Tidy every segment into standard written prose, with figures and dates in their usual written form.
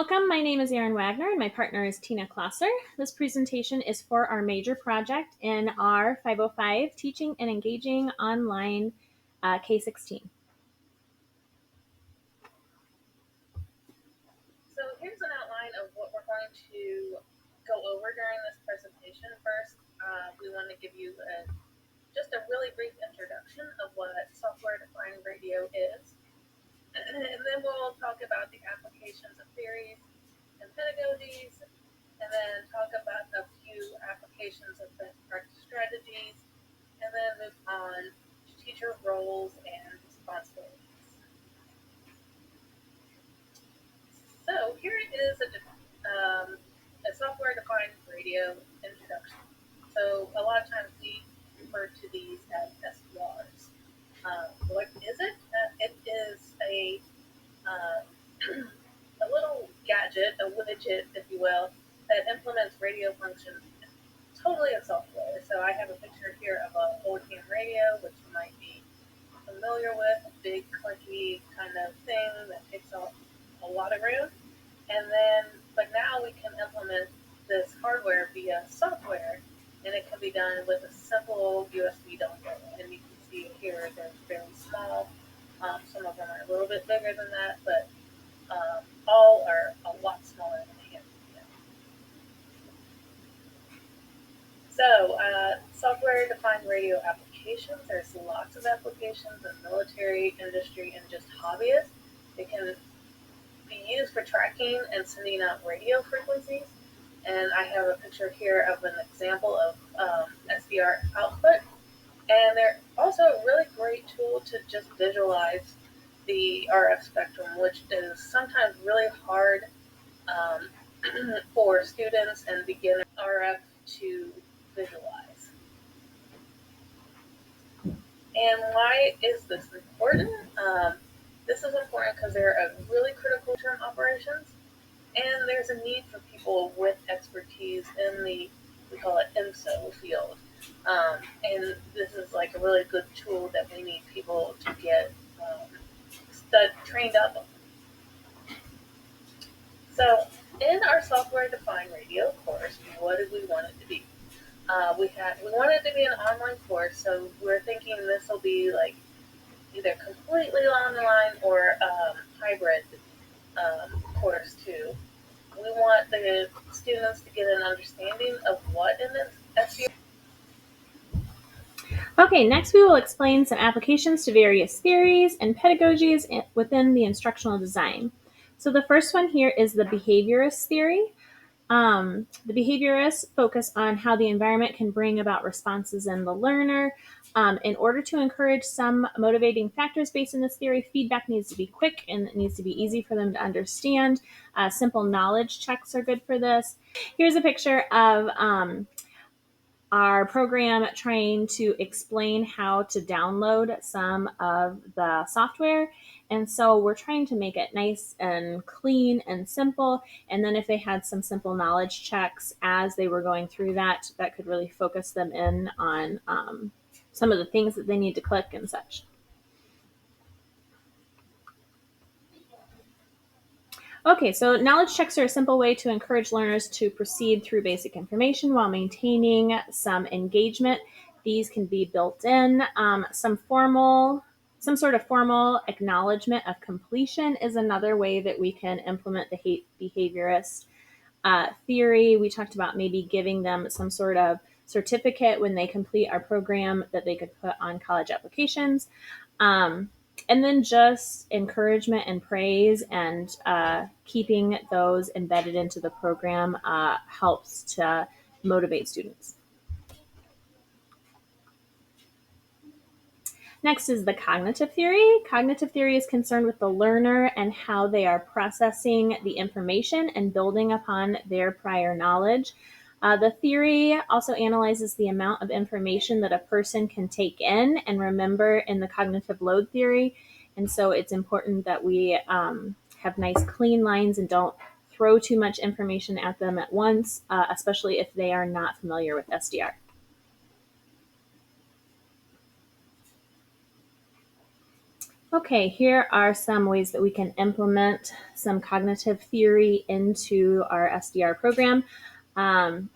Welcome, my name is Erin Wagner and my partner is Tina Klosser. This presentation is for our major project in R505, Teaching and Engaging Online K-16. So here's an outline of what we're going to go over during this presentation. First, we want to give you just a really brief introduction of what software-defined radio is. And then we'll talk about the applications of theories and pedagogies, and then talk about a few applications of best practice strategies, and then move on to teacher roles and responsibilities. So here is a software-defined radio introduction. So a lot of times we refer to these as SDRs. What is it? It is uh, a little gadget, a widget, if you will, that implements radio functions totally in software. So I have a picture here of a old ham radio, which you might be familiar with, a big clunky kind of thing that takes up a lot of room. But now we can implement this hardware via software, and it can be done with a simple USB dongle. And you can see here they're fairly small. Some of them are a little bit bigger than that, but all are a lot smaller than a hand radio. So, software-defined radio applications. There's lots of applications in military, industry, and just hobbyists. They can be used for tracking and sending out radio frequencies. And I have a picture here of an example of SDR output. And they're also a really great tool to just visualize the RF spectrum, which is sometimes really hard um, for students and beginner RF to visualize. And why is this important? This is important because they're a really critical term operations, and there's a need for people with expertise in the, we call it IMSO field. And this is like a really good tool that we need people to get trained up on. So in our software-defined radio course, what did we want it to be? We wanted it to be an online course, so we're thinking this will be like either completely online or hybrid course too. We want the students to get an understanding of what an SEO. Okay, next we will explain some applications to various theories and pedagogies within the instructional design. So the first one here is the behaviorist theory. The behaviorists focus on how the environment can bring about responses in the learner. In order to encourage some motivating factors based on this theory, feedback needs to be quick and it needs to be easy for them to understand. Simple knowledge checks are good for this. Here's a picture of our program trying to explain how to download some of the software. And so we're trying to make it nice and clean and simple. And then if they had some simple knowledge checks as they were going through that, that could really focus them in on some of the things that they need to click and such. Okay, so knowledge checks are a simple way to encourage learners to proceed through basic information while maintaining some engagement. These can be built in. Some sort of formal acknowledgement of completion is another way that we can implement the behaviorist theory. We talked about maybe giving them some sort of certificate when they complete our program that they could put on college applications. And then just encouragement and praise and keeping those embedded into the program helps to motivate students. Next is the cognitive theory. Cognitive theory is concerned with the learner and how they are processing the information and building upon their prior knowledge. The theory also analyzes the amount of information that a person can take in and remember in the cognitive load theory. And so it's important that we have nice clean lines and don't throw too much information at them at once, especially if they are not familiar with SDR. Okay, here are some ways that we can implement some cognitive theory into our SDR program.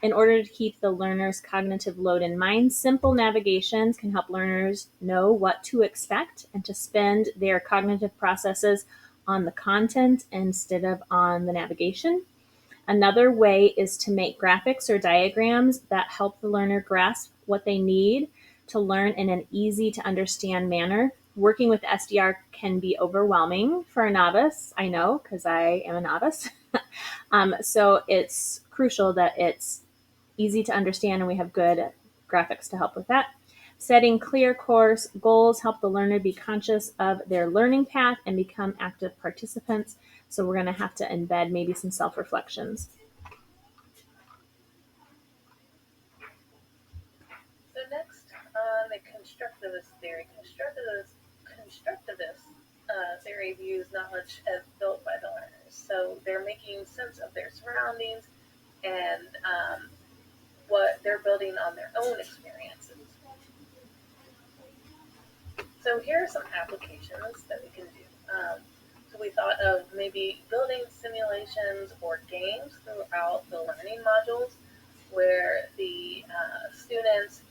In order to keep the learner's cognitive load in mind, simple navigations can help learners know what to expect and to spend their cognitive processes on the content instead of on the navigation. Another way is to make graphics or diagrams that help the learner grasp what they need to learn in an easy to understand manner. Working with SDR can be overwhelming for a novice, I know, because I am a novice. So it's crucial that it's easy to understand and we have good graphics to help with that. Setting clear course goals help the learner be conscious of their learning path and become active participants. So we're going to have to embed maybe some self reflections. So next on the constructivist theory, constructivist theory views knowledge as built by the learners. So they're making sense of their surroundings and what they're building on their own experiences. So here are some applications that we can do. So we thought of maybe building simulations or games throughout the learning modules where the students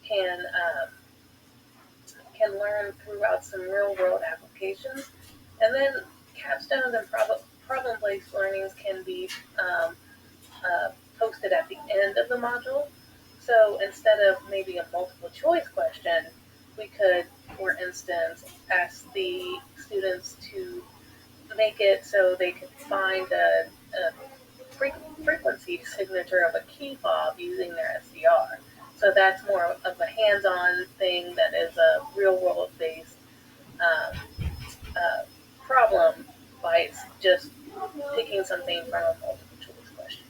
can um, can learn throughout some real world applications. And then capstones and problem based learnings can be posted at the end of the module. So instead of maybe a multiple choice question, we could, for instance, ask the students to make it so they could find a frequency signature of a key fob using their SDR. So that's more of a hands-on thing that is a real-world based um, uh, problem by just picking something from a multiple choice question.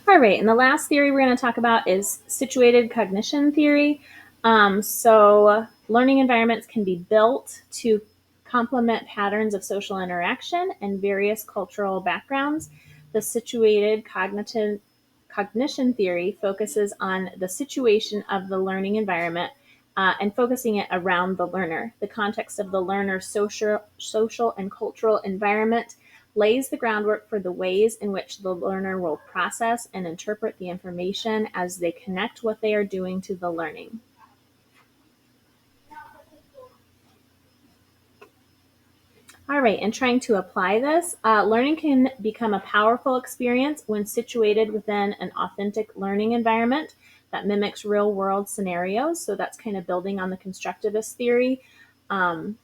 All right, and the last theory we're going to talk about is situated cognition theory. So, learning environments can be built to complement patterns of social interaction and various cultural backgrounds. The situated cognition theory focuses on the situation of the learning environment and focusing it around the learner. The context of the learner's social and cultural environment lays the groundwork for the ways in which the learner will process and interpret the information as they connect what they are doing to the learning. All right, and trying to apply this, learning can become a powerful experience when situated within an authentic learning environment that mimics real world scenarios. So that's kind of building on the constructivist theory. Um,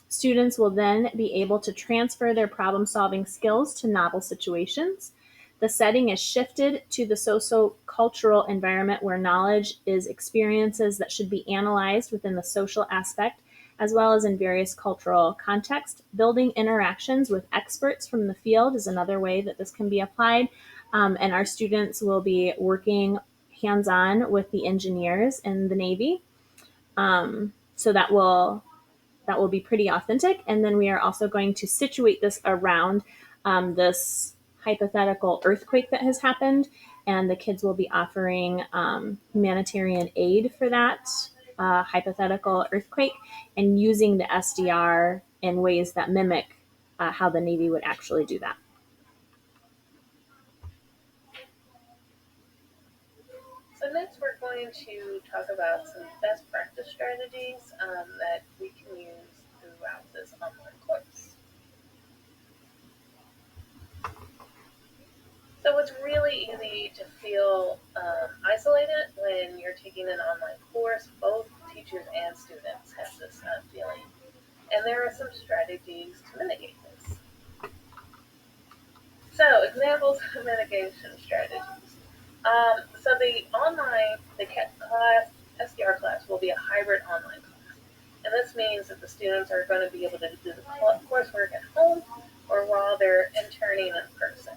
Students will then be able to transfer their problem solving skills to novel situations. The setting is shifted to the socio-cultural environment where knowledge is experiences that should be analyzed within the social aspect as well as in various cultural contexts. Building interactions with experts from the field is another way that this can be applied. And our students will be working hands on with the engineers in the Navy. So that will be pretty authentic. And then we are also going to situate this around this hypothetical earthquake that has happened. And the kids will be offering humanitarian aid for that hypothetical earthquake and using the SDR in ways that mimic how the Navy would actually do that. So next we're going to talk about some best practice strategies that we can use throughout this online course. So it's really easy to feel isolated when you're taking an online course. Both teachers and students have this feeling. And there are some strategies to mitigate this. So examples of mitigation strategies. So the class, SDR class will be a hybrid online class. And this means that the students are going to be able to do the coursework at home or while they're interning in person.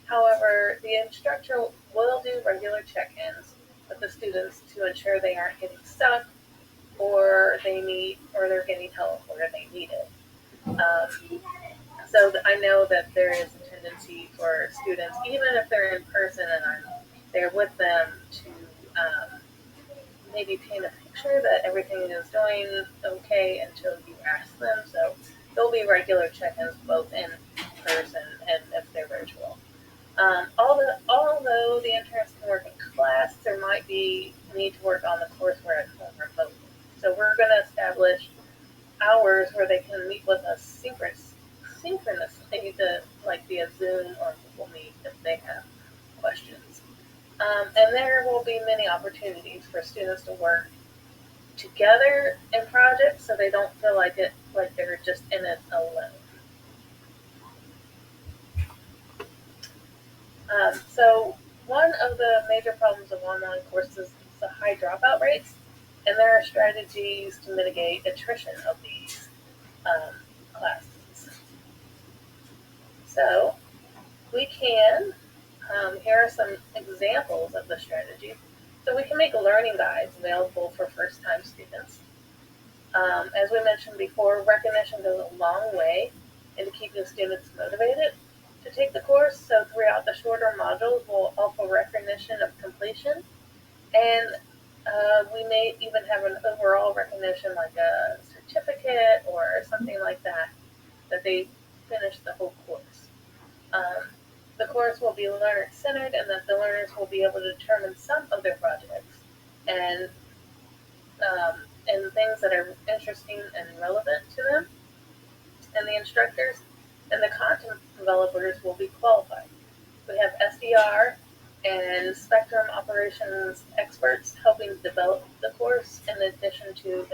However, the instructor will do regular check-ins with the students to ensure they aren't getting stuck or they're getting help where they need it. So I know that there is a tendency for students, even if they're in person and I'm there with them, to maybe paint a picture that everything is doing okay until you ask them. So there'll be regular check-ins both in person and if they're virtual. Although the interns can work in class, there might be need to work on the courseware at home remotely. So we're going to establish hours where they can meet with us synchronously, to, like via Zoom or Google Meet if they have questions. And there will be many opportunities for students to work together in projects, so they don't feel like they're just in it alone. So one of the major problems of online courses is the high dropout rates, and there are strategies to mitigate attrition of these classes. So we can, here are some examples of the strategies. So we can make learning guides available for first-time students. As we mentioned before, recognition goes a long way into keeping students motivated to take the course. So throughout the shorter modules, we'll offer recognition of completion, and we may even have an overall recognition like a certificate or something like that, that they finished the whole course. Um, the course will be learner-centered, and that the learners will be able to determine some of their projects and and things that are interesting and relevant to them, and the instructors and the content developers will be qualified. We have SDR and spectrum operations experts helping develop the course, in addition to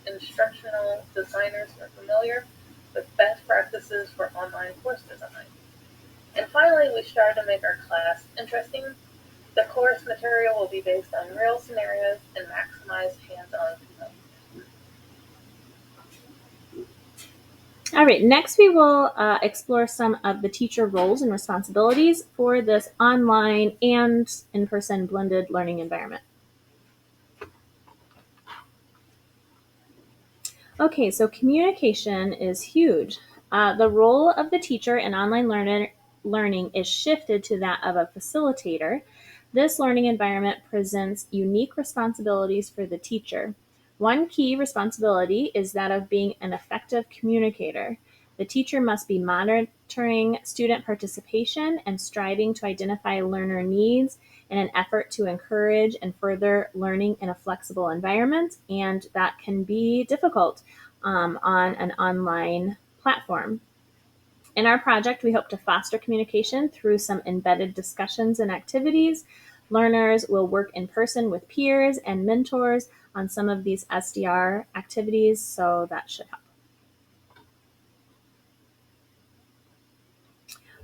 instructional designers who are familiar with best practices for online course design. And finally, we strive to make our class interesting. The course material will be based on real scenarios and maximize hands-on development. All right, next we will explore some of the teacher roles and responsibilities for this online and in-person blended learning environment. Okay, so communication is huge. The role of the teacher in online learning is shifted to that of a facilitator. This learning environment presents unique responsibilities for the teacher. One key responsibility is that of being an effective communicator. The teacher must be monitoring student participation and striving to identify learner needs in an effort to encourage and further learning in a flexible environment, and that can be difficult on an online platform. In our project, we hope to foster communication through some embedded discussions and activities. Learners will work in person with peers and mentors on some of these SDR activities, so that should help.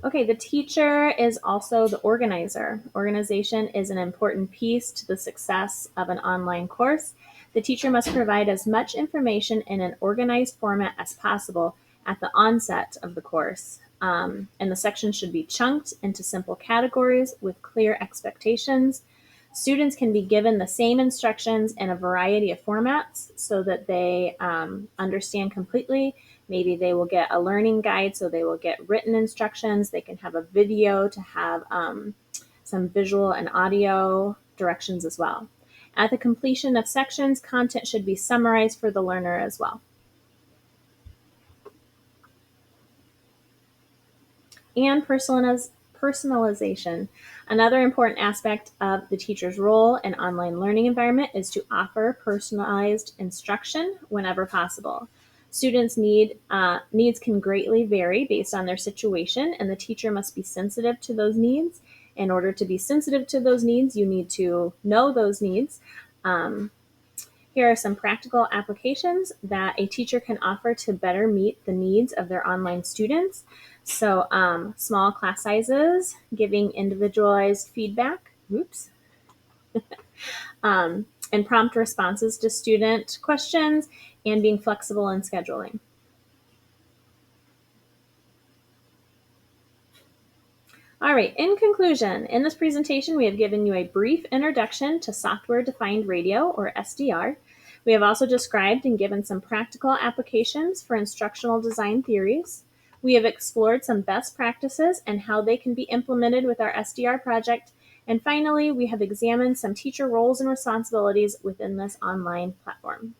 Okay, the teacher is also the organizer. Organization is an important piece to the success of an online course. The teacher must provide as much information in an organized format as possible at the onset of the course. And the sections should be chunked into simple categories with clear expectations. Students can be given the same instructions in a variety of formats so that they understand completely. Maybe they will get a learning guide, so they will get written instructions. They can have a video to have some visual and audio directions as well. At the completion of sections, content should be summarized for the learner as well. And personalization. Another important aspect of the teacher's role in online learning environment is to offer personalized instruction whenever possible. Students' needs can greatly vary based on their situation, and the teacher must be sensitive to those needs. In order to be sensitive to those needs, you need to know those needs. Here are some practical applications that a teacher can offer to better meet the needs of their online students. So, small class sizes, giving individualized feedback, and prompt responses to student questions, and being flexible in scheduling. All right, in conclusion, in this presentation, we have given you a brief introduction to software-defined radio, or SDR. We have also described and given some practical applications for instructional design theories. We have explored some best practices and how they can be implemented with our SDR project, And finally, we have examined some teacher roles and responsibilities within this online platform.